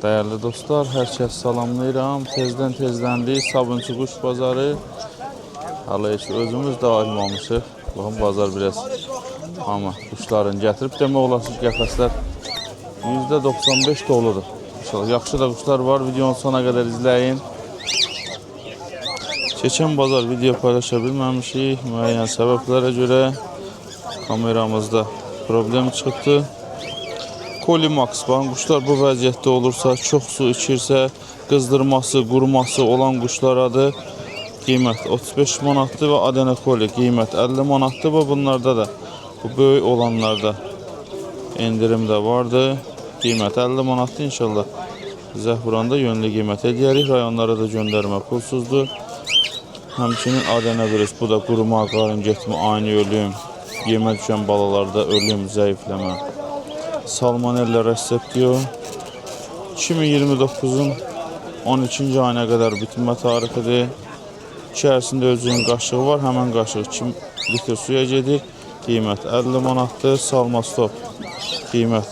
Değerli dostlar, herkes salamlayıram. Tezden Sabunçu Quş Bazarı. Hala heç özümüz de almamışıq. Baxın, bazar biraz ama quşların gətirib demək olasınız qəfəslər %95 doludur. İnşallah yaxşı da quşlar var. Videonun sona kadar izləyin. Keçən bazar video paylaşa bilməmişik. Müəyyən səbəblərə görə kameramızda problem çıxıbdı. Kolimax baxın, quşlar bu vəziyyətdə olursa, çox su içirsə, qızdırması, quruması olan quşlaradır. Qiymət 35 manatdır və Adana Koli qiymət 50 manatdır və bunlarda da, bu böyük olanlarda endirim də vardı. Qiymət 50 manatdır, inşallah Zəhburanda yönlü qiymət edərik. Rayonlara da göndərmə pulsuzdur. Həmçinin Adana virus, bu da quruma, qarın getmə, ani ölüm, yemə düşən balalarda ölüm, zəifləmə. Salmonella reseptio 2029'un 12. ayına kadar bitirmə tarixidir. İçərisində özünün qaşığı var. Həmən qaşığı 2 litr suya gedir. Qiymət 50 manatdır. Salmastop qiymət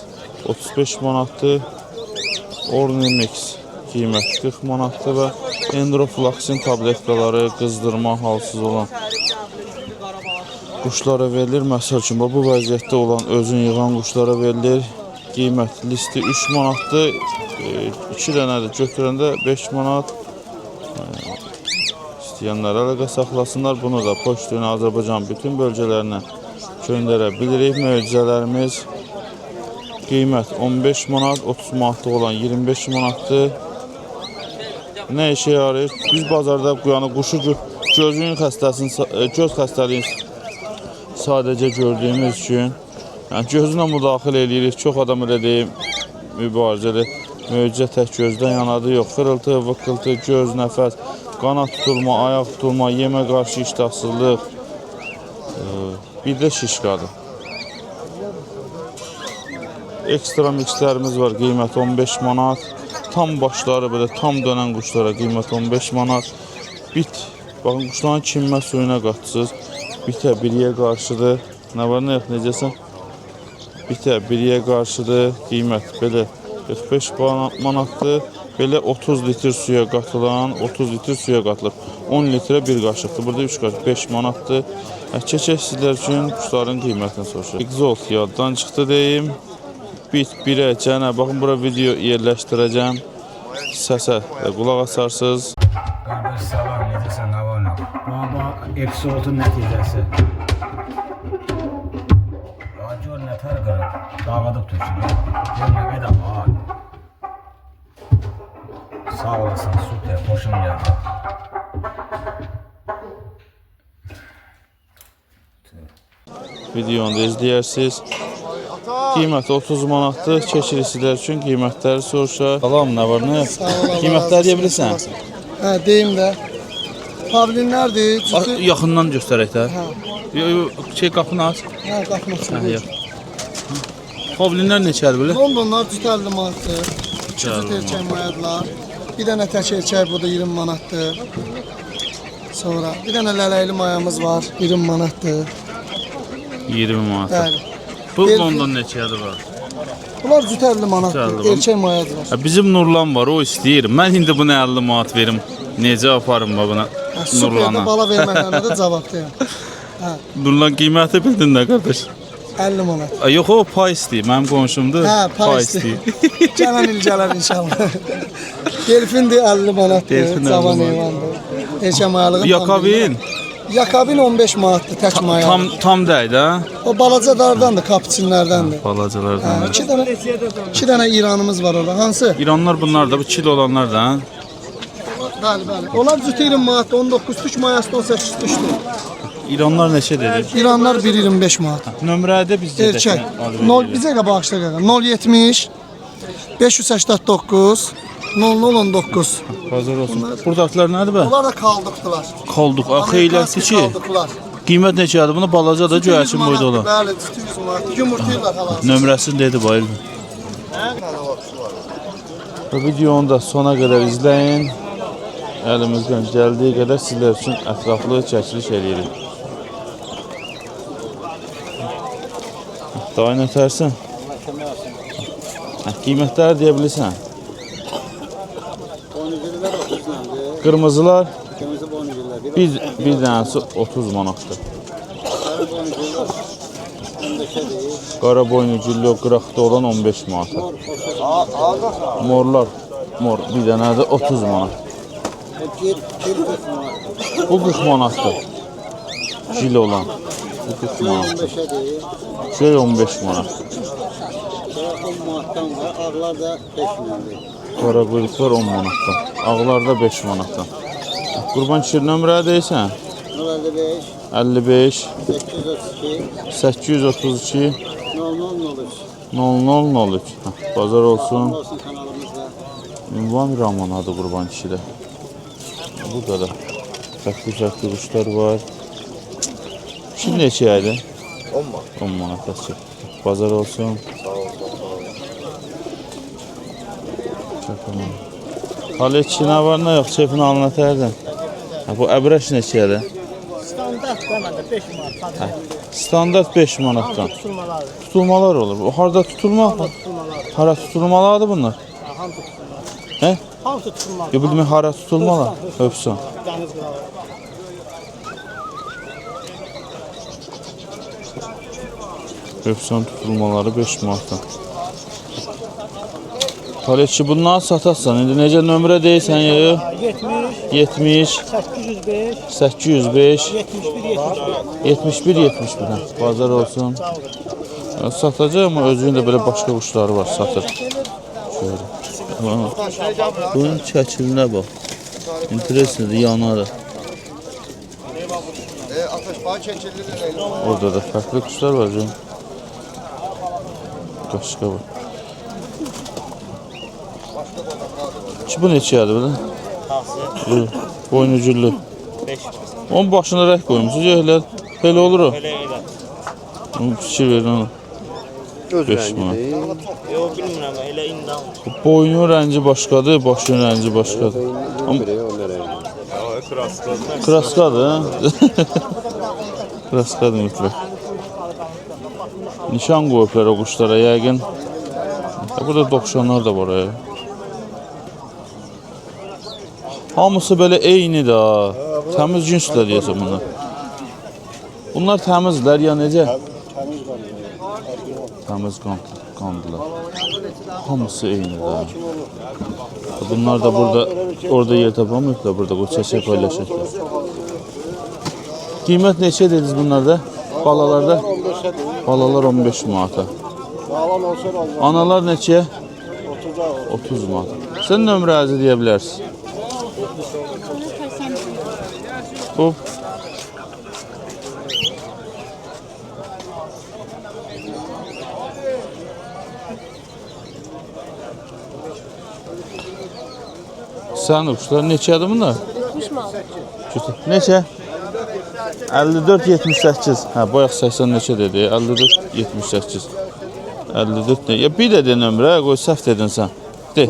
35 manatdır. Ornimix qiymət 40 manatdır və Endroflaxin tabletkaları qızdırma halsız olan quşlara verilir. Məsəl üçün bu vəziyyətdə olan özün yığan quşlara verilir. Qiymət listi 3 manatdır. 2 dənədir. Götürəndə 5 manat. İstəyənlər əlaqə saxlasınlar. Bunu da poçtun Azərbaycan bütün bölgələrinə göndərə bilirik. Möcüzələrimiz qiymət 15 manat, 30 manatlıq olan 25 manatdır. Nə işə yarayır? Biz bazarda quşu gözünün göz xəstəliyini sadəcə gördüyümüz üçün, yəni gözünə müdaxilə edirik. Çox adam elə deyim, mübarizəli möcüzə tək gözdən yanadı yox. Xırıltı, vıqqıltı, göz, nəfəs, qanat tutulma, ayaq tutulma, yemə qarşı iştahsızlıq, bir də şişqadır. Ekstra mixlərimiz var, qiymət 15 manat. Tam başları belə tam dönən quşlara qiymət 15 manat. Bit, baxın quşların çinmə suyuna qatsız. Bitə biriyə qarşıdır. Nə var, nə yox, necəsən? Bitə biriyə qarşıdır. Qiymət belə 45 manatdır. Belə 30 litr suya qatılan, 30 litr suya qatılır. 10 litrə bir qaşıqdır. Burada 3 qaşıq 5 manatdır. Keçək sizlər üçün quşların qiymətini soruşuruq. Exalt yaddan çıxdı deyim. Bit 1-ə, cənə, baxın bura video yerləşdirəcəm. Səsə qulaq asarsınız. Qardaş salam, necəsən, nə var nə? Baba, Exalt'ın nəticəsi. Gör nə tər qırıb, dağıdıb tökülür. Gör nə qədər var. Sağ olasın, süper, xoşum gəldi. Videonu da izləyirsiniz. Qiymət 30 manatdır. Keçirik sizlər üçün qiymətləri soruşaq. Salam, nə var, nə yox? Qiymətləri deyə bilirsən? Hə, deyim də. Pavlinlərdir. Yaxından göstərək də. Qapını aç. Hə, qapını açın. Pavlinlər neçədir belə? Londonlar cüt 50 manatdır. Cüt erkək mayadılar. Bir dənə tək erkək bu da 20 manatdır. Sonra bir dənə lələkli mayamız var, 20 manatdır. 20 manat. Bəli. Bu London neçədir var? Bunlar cüt 50 manatdır. Erkək mayadılar. Bizim Nurlan var, o istəyir. Mən indi buna 50 manat verim. Necə aparım buna Nurlana? Süper, bala verməklərinə də cavab deyim. Nurlan qiyməti bildin də qardaş? 50 manat. Yox, o pay istəyir. Mənim qonşumdur. Hə, pay istəyir. Gələn il gələr inşallah. Delfindir 50 manatdır. Cavan heyvandır. Erkək mayalığın. Yakabin? Yakabin 15 manatdır tək mayalı. Tam deyil də. O balacalardandır, kapuçinlərdəndir. Balacalardan. İki dənə İranımız var orada. Hansı? İranlar bunlar da, bu kilo olanlar da. Bəli, bəli. Onlar cüt 20 manat, 19 tük mayası 18 tükdür. İranlar neçə dedi? İranlar 1.25 manat. Nömrədə bizdə Erkək. Bizə bağışla qaqa. 070 589 0019. Bazar olsun. Buradakiler nədir bə? Onlar da kaldıqdılar. Kaldık. Xeyləsi ki. Qiymət neçədir? Bunu balaca da göyəçin boyda olan. Bəli, 100 manat. Yumurtayırlar halas. Nömrəsini dedi bayıl. Bu videonu da sona qədər izləyin. Əlimizdən gəldiyi qədər sizlər üçün ətraflı çəkiliş edirik. Daha nətərsən? Qiymətləri deyə bilirsən? Qırmızılar Kırmızı boncuklar. bir dənəsi 30 manatdır. Sarı boncuklar 15'e değil. Qara boynu güllə qıraqda olan 15 manata. Morlar, mor bir dənə də 30 manat. Kir kısmı. Bu 40 manatdır. Jil olan. Bu 40 manatdır. 15'e değil. Şey 15 manat. Sonra 10 manattan var. Ağlar da 5 manat. Qara quyruqlar 10 manatdan. Ağlar da 5 manatdan. Qurban kişi nömrə deyirsən? 055 55 832 832 0003. 0003. Bazar olsun. Olsun kanalımızda. Ünvan Rahman adı qurban kişidə. Burada da fərqli quşlar var. Şimdi neçə aydı? 10 manat. 10 manat açıq. Bazar olsun. Halet nə var, nə yox? Şefin alına tərdən. Bu əbrəş neçədir? Standart demədə 5 manat. Standart 5 manatdan. Tutulmalar. Tutulmalar olur. O harda tutulmaq? Tutulmalar. Hara tutulmalardır bunlar? Hamı tutulmalar. He? Hamı tutulmalar. Ya bilmə hara tutulmalar? Höpsən. Dəniz qırağı. Höpsən tutulmaları 5 manatdan. Haletçi bunları satarsan. İndi necə nömrə deyirsən ya? 70 70 805 805 71 71 71. Bazar olsun. Ya, satacağım ama özünün de böyle başka kuşları var satır. Şöyle. Bunun çəkilinə bax. İntereslidir yanarı. Orada da farklı kuşlar var canım. Başka var. Ki bu neçədir belə? Bu boynucullu. 5. Onun başına rəh qoymusunuz. Elə belə olur o. Elə elə. Onu fikir verin onu. Göz 5 manat. Yox bilmirəm, elə indi al. Boynun rəngi başqadır, başının rəngi başqadır. Amma kraskadır, hə? Kraskadır mütləq. Nişan qoyublar o quşlara yəqin. Burada 90'lar da var ya. Hamısı belə eynidir ha. Təmiz cinslər deyəsən bunlar. Bunlar təmizlər ya necə? Təmiz qandılar. Hamısı eynidir ha. Bunlar da burada, orada yer tapamayıblar burada. Bu çəçək paylaşacaqlar. Qiymət neçə dediniz bunlarda? Balalarda? Balalar 15 manata. Analar neçəyə? 30 manat. Sən nömrənizi deyə bilərsən. Bu. Sən uçlar neçədir bunlar? 70 manat. Neçə? 54-78. Hə, bayaq 80 neçə dedi? 54-78. 54 ne? Ya bir de nömrə qoy, səhv dedin sən. De.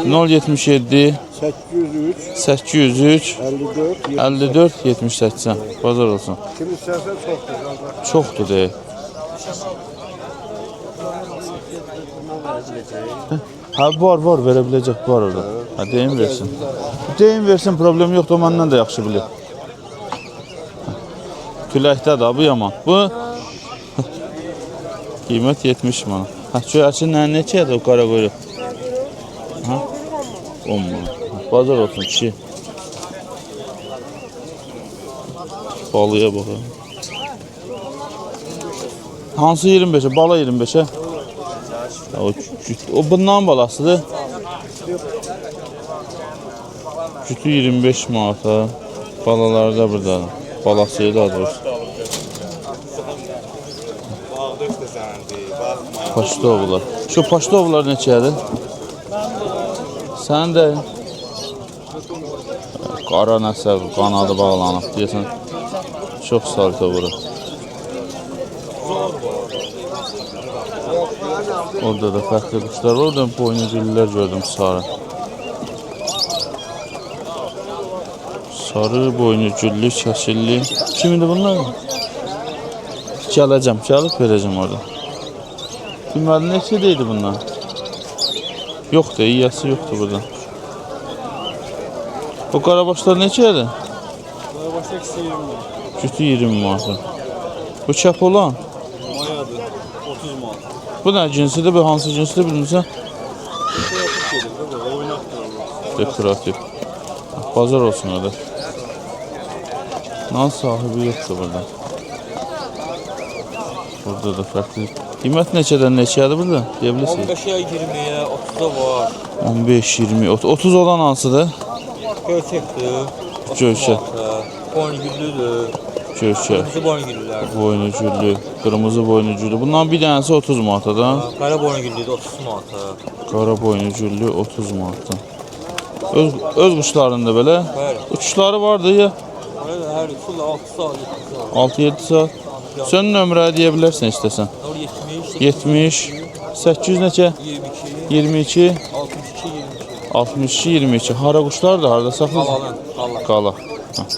077 803 803 54 54 78. Bazar olsun. Kim isterse çoktur. Çoxdur de. Ha var verə biləcək var orada. Ha deyim versin. Deyim versin problem yoxdur, məndən də yaxşı bilir. Küləkdə də bu yaman. Bu qiymət 70 manat. Ha çöyəçin neçədir o qara quyruq? Ha? 10 manat. Bazar olsun kişi. Balıya baxın. Hansı 25'e? Bala 25'e? O bundan balasıdır. Cütü 25 manata. Balaları da burada. Balası da var. Paştovlar. Şu paştovlar neçədir? Sən də qara nəsə qanadı bağlanıb deyəsən. Çox salto vurur. Orada da fərqli quşlar var. Oradan boynuculular gördüm sarı. Sarı boynucullu, şəşilli. Kimindir bunlar? Gələcəm, gəlib verəcəm orada. Deməli neçə deyildi bunlar? Yoxdur, iyəsi yoxdur burada. Bu qarabaşlar neçədir? Başta ikisi 20 manat. Cütü 20 manat. Bu çəp olan? Mayadır. 30 manat. Bu nə cinsidir? Bu hansı cinsidir bilmirsən? Kreatif gelir. Baba oynaktır Allah. Dekorativ. Bazar olsun orada. Nan sahibi yoxdur burada. Burada da fərqli. Qiymət neçədən neçədir burada? Deyə bilirsiniz? 15'e 20'ye 30'da var. 15, 20, 30 olan hansıdır? Gölçektir. Gölçek. Boyngüllüdür. Gölçək. Kırmızı boyngüllülərdir. Boynuculu, qırmızı boynuculu. Bundan bir dənəsi 30 manatadan. Qara boyngüllüdür 30 manata. Qara boynuculu 30 manatdan. Öz quşlarında belə. Bəli. Uçuşları vardı ya Öyle her full 6 saat 7 saat. 6-7 saat. Sən nömrə deyə bilərsən istəsən. 70 70 800 neçə? 22 22 62 22. 62 22. Hara quşlar da harda saxlayırsan? Alalım. Allah. Qala.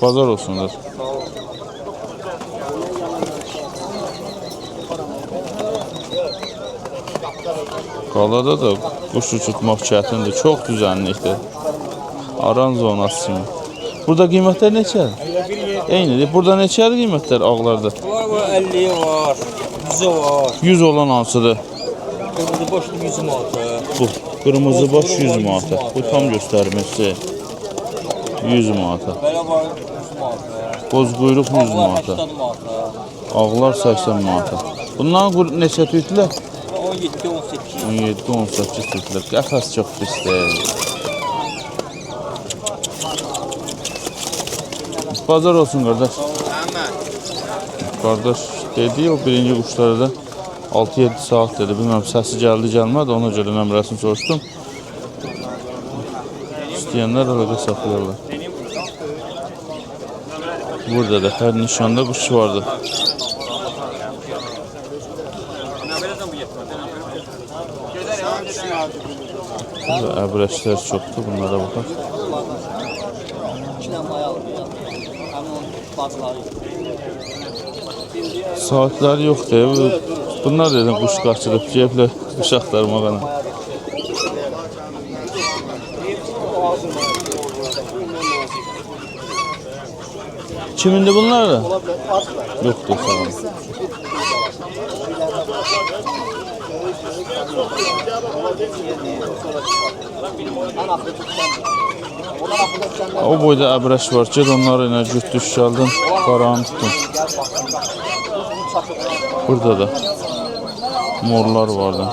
Bazar olsunlar. Qalada da quş uçurtmaq çətindir. Çox düzənlikdir. Aran zonası kimi. Burada qiymətlər neçədir? Eynidir. Burada neçədir qiymətlər ağlarda? Var 50'ye var. 100'e var. 100 olan hansıdır? Kırmızı başlı 100 manata. Bu. Qırmızı baş 100 manata. Bu tam göstərməsi. 100 manata. Belə var 100 manata. Boz quyruq 100 manata. 80 manata. Ağlar 80 manata. Bundan neçə tüyütlər? 17 18. 17, 18 tüyütlər. Qəfəs çox pisdir. Bazar olsun qardaş. Qardaş dedi, o birinci quşları da 6-7 saat dedi. Bilməm səsi gəldi gəlmədi, ona görə nömrəsini soruşdum. İstəyənlər əlaqə saxlayırlar. Burada da hər nişanda quş vardı. Burada əbrəşlər çoxdur, bunlara baxaq. Saatlər yoxdur. Bunlar dedim quş qaçırıb ceblə quş axtarmağına. Kimindir bunlar da? Yoxdur, sağ olun. O boyda əbrəş var ki, onları ilə cüt düş gəldin, qaranı tutdun. Burada da morlar vardı.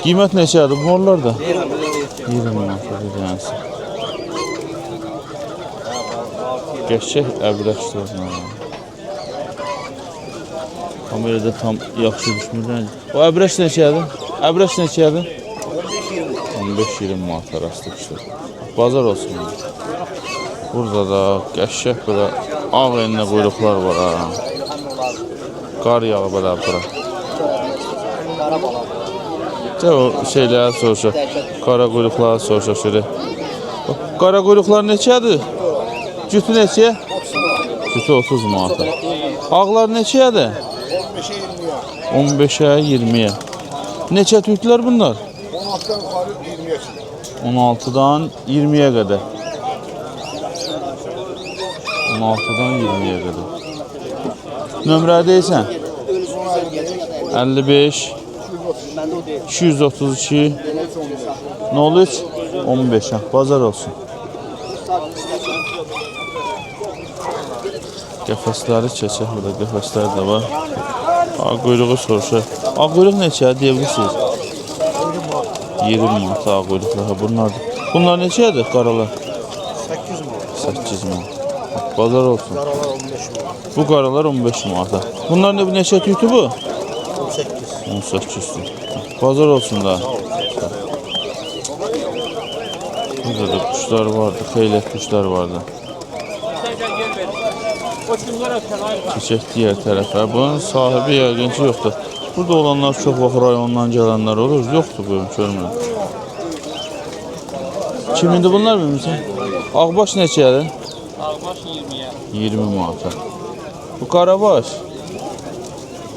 Qiymət neçədir morlar da? 20 manat bir dənəsi. Qəşəng əbrəşdir. Kamerada tam yaxşı düşmür. O əbrəş neçədir? Əbrəş neçədir? 15-20 manat arası düşür. Bazar olsun. Burada da qəşəng belə ağ enli quyruqlar var ha. Qar yağı belə bura. O şeyləri soruşaq. Qara quyruqları soruşaq şöyle. Qara quyruqlar neçədir? Cütü neçəyə? Cütü 30 manat. Ağlar neçədir? 15'e 20'ye. Neçə tüyütlər bunlar? 16'dan yukarı 20'ye çıkıyor. 16'dan 20'ye kadar. 16'dan 20'ye kadar. Nömrə deyirsən? 55 232 03 15. Bazar olsun. Qəfəsləri çəkək, burada qəfəslər də var. Ağ quyruğu soruşaq. Ağ quyruq neçədir deyə bilirsiniz? 20 manat ağ quyruqlar. Bunlardır. Bunlar neçədir qaralar? 800 mu? 8 manat. Bazar olsun. Karalar 15 mu? Bu qaralar 15 manata. Bunlar ne neçə tüyütü bu? 18. 18 tüyüt. Bazar olsun da. Burada da kuşlar vardı. Xeylət kuşlar vardı. Keçək digər tərəfə. Bunun sahibi yəqin ki yoxdur. Burada olanlar çox vaxt rayondan gələnlər olur. Yoxdur bu, görmürəm. Kimindir bunlar bilmirsən? Ağbaş neçədir? Ağbaş 20'ye. 20 manata. Bu Qarabaş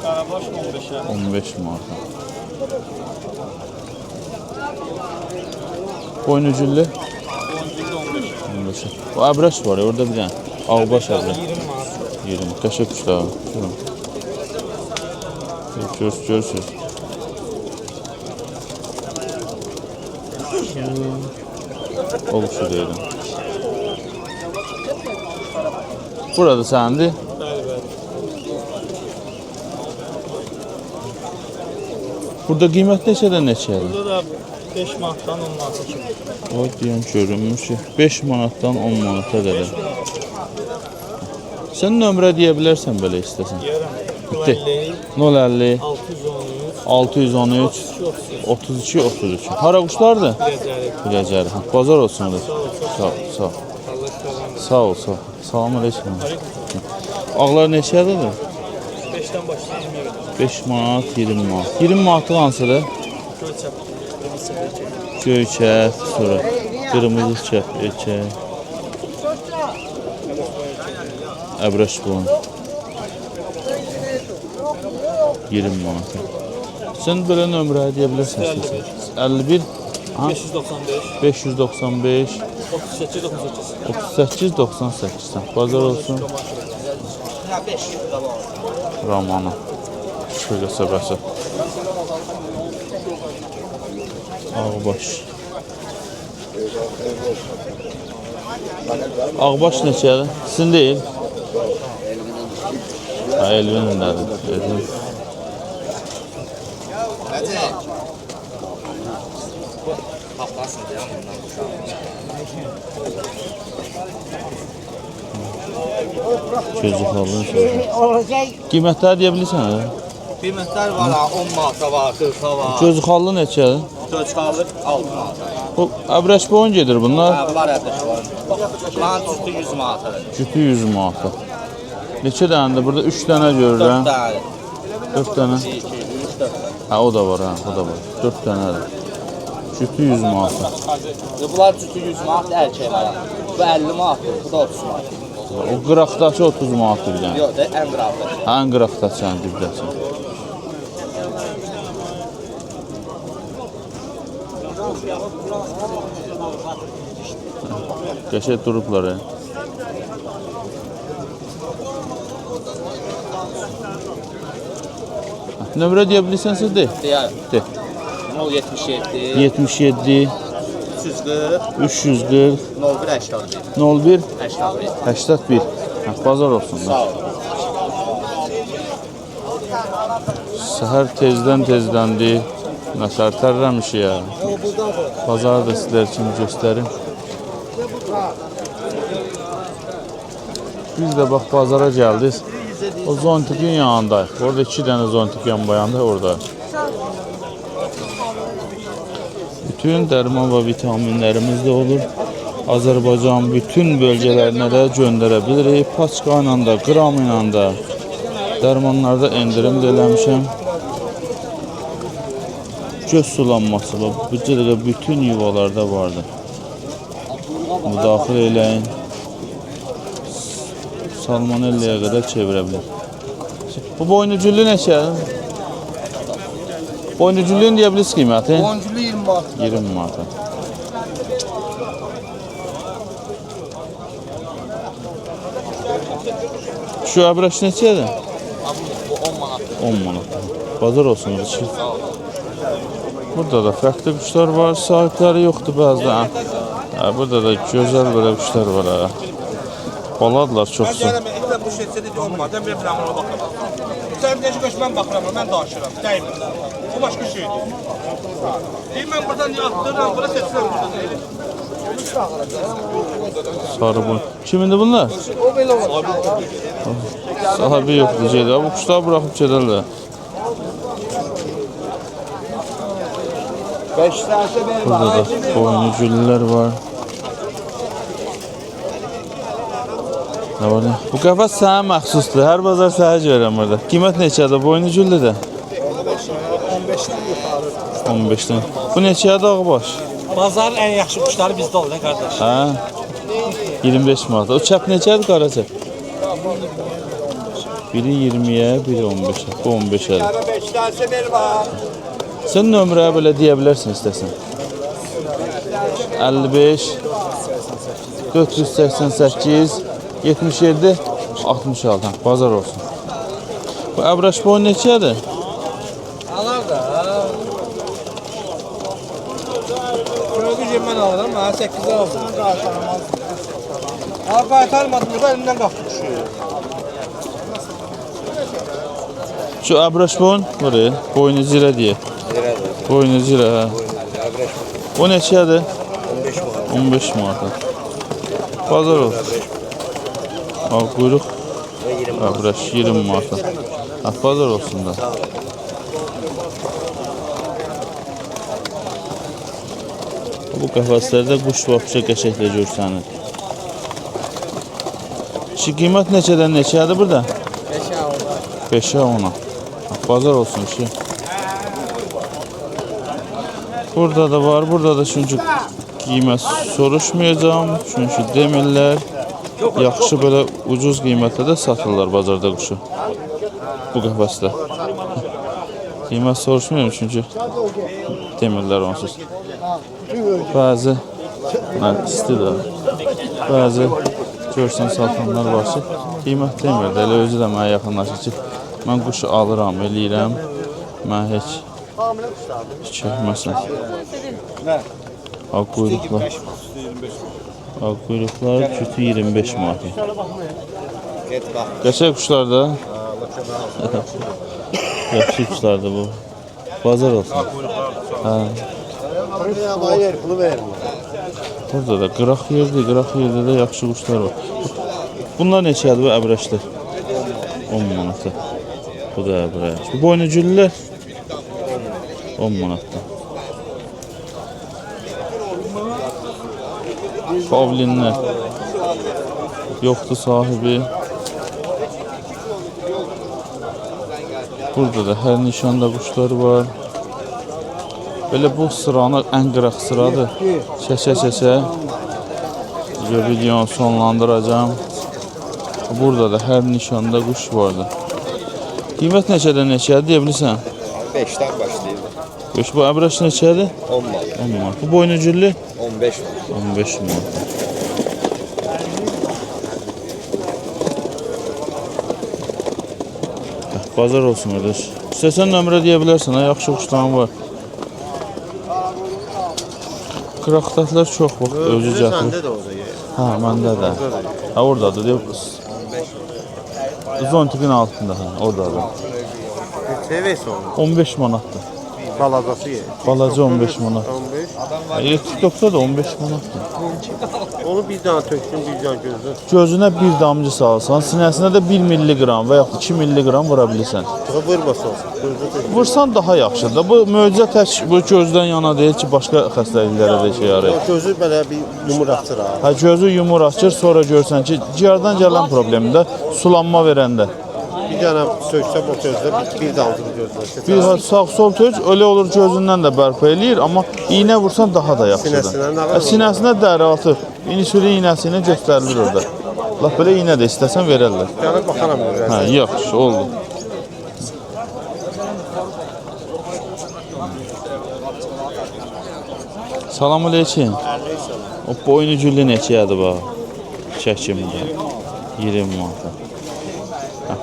Qarabaş 15'e. 15 manata. Boynucülli Boncuklu 15'e. 15. Bu Əbraş var ya, orada bir dənə. Ağbaş Əbraş. 20 manat. 20. Qəşəng quşlar. Görürsünüz. O quşu deyirəm. Burada səndir. Bəli, bəli. Burada qiymət neçədən neçədir? Burada da 5 manatdan 10 manata kimi. O deyən görünmüş ki, 5 manatdan 10 manata qədər. Sən nömrə deyə bilərsən belə istəsən. Deyirəm. Bitti. 50, 050 613, 613 32, 32 33. Hara quşlardır? Biləcərik. Biləcəri. Bazar olsun. Sağ ol. Sağ ol. Allah istəyirəm. Sağ ol. Sağ ol. Salam aleyküm. Ağlar neçədir? 5'ten başlayayım. 5 manat, 20 manat. 20 manatı hansıdır? Göyçap. Göyçək, sonra qırmızı çəp, erkək. Əbraş bu. 20 manat. Sən belə nömrə deyə bilərsən. 51 595, 595 38, 98. 38 98. Bazar olsun. Ramana. Şöyle səbəsi. Ağbaş. Ağbaş neçədir? Sizin deyil. Ha, Elvin'indir. Elvin. Gözü falan sonra. Qiymətləri deyə bilirsən hə? Qiymətlər var ha, 10 manata var, 40 var. Gözü xallı neçədir? Göz qalır 6 manata. Bu əbrəş boyun gedir bunlar. Ha, bunlar əbdəş var. Bunların cütü 100 manata. Cütü 100 manata. Neçə dənədir? Burada 3 dənə 4 görürəm. tane. 4 dənə. 2, 3, 4 tane. Ha, o da var ha, o da var. 4 dənədir. Cütü 100 manata. Bunlar cütü 100 manat erkək var. Bu 50 manatdır, bu da 30 manat. O qıraqdakı 30 manatdır bir dənə. Yox, da ən qıraqdır. Ən qıraqdakı sənin dibdəsi. Qəşəng durublar ya. Nömrə deyə bilirsən siz de? Deyər. De. 077, 77 340, 340 01 81. 01 81. 81. Ha, bazar olsun. Da. Sağ ol. Səhər tezdən-tezdəndir. Nəsər tərləmiş ya. Bazarı da sizlər üçün göstərim. Biz də bax bazara gəldik. O zontikin yanındayıq. Orada 2 dənə zontik yan bayanda orada. Bütün dərman və vitaminlərimiz də olur. Azərbaycan bütün bölgələrinə də göndərə bilirik. Paçka ilə də, qram ilə də. Dərmanlarda endirim də eləmişəm. Göz sulanması var. Bu cürə bütün yuvalarda vardır. Müdaxilə eləyin. Salmonellaya qədər çevirə bilər. Bu boynucüllü neçədir? Boynucüllüyün deyə bilirsiniz qiyməti? Boncuklu 20 manat. 20 manata. Şu əbraş neçədir? Bu 10 manat. 10 manat. Bazar olsun. Burada da fərqli quşlar var. Sahibləri yoxdur bəzən. Burada da gözəl belə quşlar var. Baladılar çoxsu. Bu şeydə də olmadı. Mən bilmirəm ona baxıram. Sən necə qoş mən baxıram, mən danışıram. Dəymir. Bu başqa şeydir. Deyim mən buradan atdıram, bura seçirəm burada. Sarı boy. Kimindir bunlar? O belə olur. Sahibi yoxdur gedir. Bu quşları buraxıb gedərlər. Burada da boynucüllülər var. Nə var ne? Bu qəfəs sənə məxsusdur. Hər bazar sənə görürəm burada. Qiymət neçədir? Boynucüllü də? 15-dən. Bu neçədir ağbaş? Bazarın ən yaxşı quşları bizdə olur qardaş. Hə? 25 manat. O çəp neçədir qara çəp? Biri 20-yə, biri 15-ə. Bu 15-ədir. Sən nömrəyə belə deyə bilərsən istəsən. 55 488 77 66. Bazar olsun. Bu əbraş boyu neçədir? Alar da. Gördüyüm mən alıram, mənə 8-ə aldım. Abi qaytarmadım, burada elimdən qalxdı düşüyor. Şu əbraş boyun, buraya, boynu zirə deyə. Boynu zirə, hə. O neçədir? 15 manat. Bazar olsun. Al quyruq. Əbraş 20 manat. Bazar olsun da. Bu qəfəslərdə quş vapşa qəşəklə görsənir. Şu qiymət neçədən neçədir burada? 5'ə 10'a. Bazar olsun ki. Burada da var, burada da çünkü qiymət soruşmayacağım. Çünkü demirlər yaxşı belə ucuz qiymətlə də satırlar bazarda quşu. Bu qəfəsdə. Qiymət soruşmuyorum çünkü demirlər onsuz. Bəzi istidir. Bəzi görsən satanlar var ki, qiymət demir də, elə özü də mənə yaxınlaşır ki, mən quşu alıram, eləyirəm, mən heç çəkməsin. Ağ quyruqlar, kütü 25 manat. Qəşəng quşlar da, yaxşı quşlardır bu. Bazar olsun. Burada da qıraq yerdə də yaxşı quşlar var. Bunlar neçədir bu əbrəşlər? 10 manatda. Bu da əbrəş. Bu boynucüllər 10 manatda. Pavlinlər yoxdur sahibi. Burada da hər nişanda quşlar var. Belə bu sıranı ən qıraq sıradır. Çəkə videonu sonlandıracağım. Burada da hər nişanda quş vardı. Qiymət neçədən neçədir deyə bilirsən? 5'ten başlayır. 5 bu əbraş neçədir? 10 manat. 10 manat. Bu boynucülü? 15 manat. 15 manat. Bazar olsun qardaş. İstəsən nömrə deyə bilərsən, yaxşı quşların var. Qıraqdaklar çox vaxt özü gətirir. Səndə də olacaq. Hə, məndə də. Ha, oradadır, deyib. Zontikin altında, hə, oradadır. Sevəsə onu. 15 manatdır. Balazası yer. Balaca 15 manat. 15. TikTokda da 15 manatdır. Onu bir dana töksün, bir can gözün. Gözünə bir damcı salsan, sinəsinə də 1 milligram və yaxud 2 milligram vura bilirsən. Vurmasın olsun. Vursan daha yaxşıdır. Bu möcüzə tək bu gözdən yana deyil ki, başqa xəstəliklərə də şey yarayır. Gözü belə bir yumur açır ha. Hə, gözü yumur açır, sonra görsən ki, ciyardan gələn problemdə sulanma verəndə. Bir dana söksə bu gözdə bir damcı gözün. Bir sağ-sol töz öyle olur gözündən də bərpa eləyir, amma iynə vursan daha da yaxşıdır. Sinəsinə dəri atır. İnsülin iynəsini göstərilir orada. Laf belə iynə də istəsən verərlər. Yəni baxaram görürsən. Hə, yaxşı, oldu. Salam aleyküm. O boynucülü neçədir bax? Çəkimdə. 20 manat.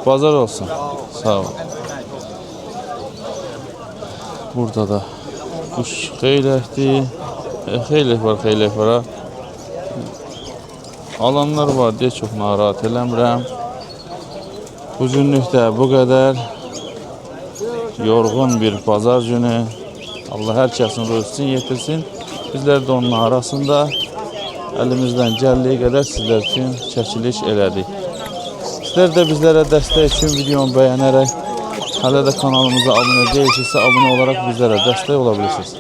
Bazar olsun. Sağ ol. Burada da kuş xeyləkdir. Xeylək var, xeylək var. Alanlar var deyə çox narahat eləmirəm. Bu günlük də bu qədər. Yorğun bir bazar günü. Allah hər kəsin rızqını yetirsin. Bizlər də onun arasında əlimizdən gəldiyi qədər sizlər üçün çəkiliş elədik. Sizlər də bizlərə dəstək üçün videonu bəyənərək, hələ də kanalımıza abunə deyilsinizsə, abunə olaraq bizlərə dəstək ola bilirsiniz.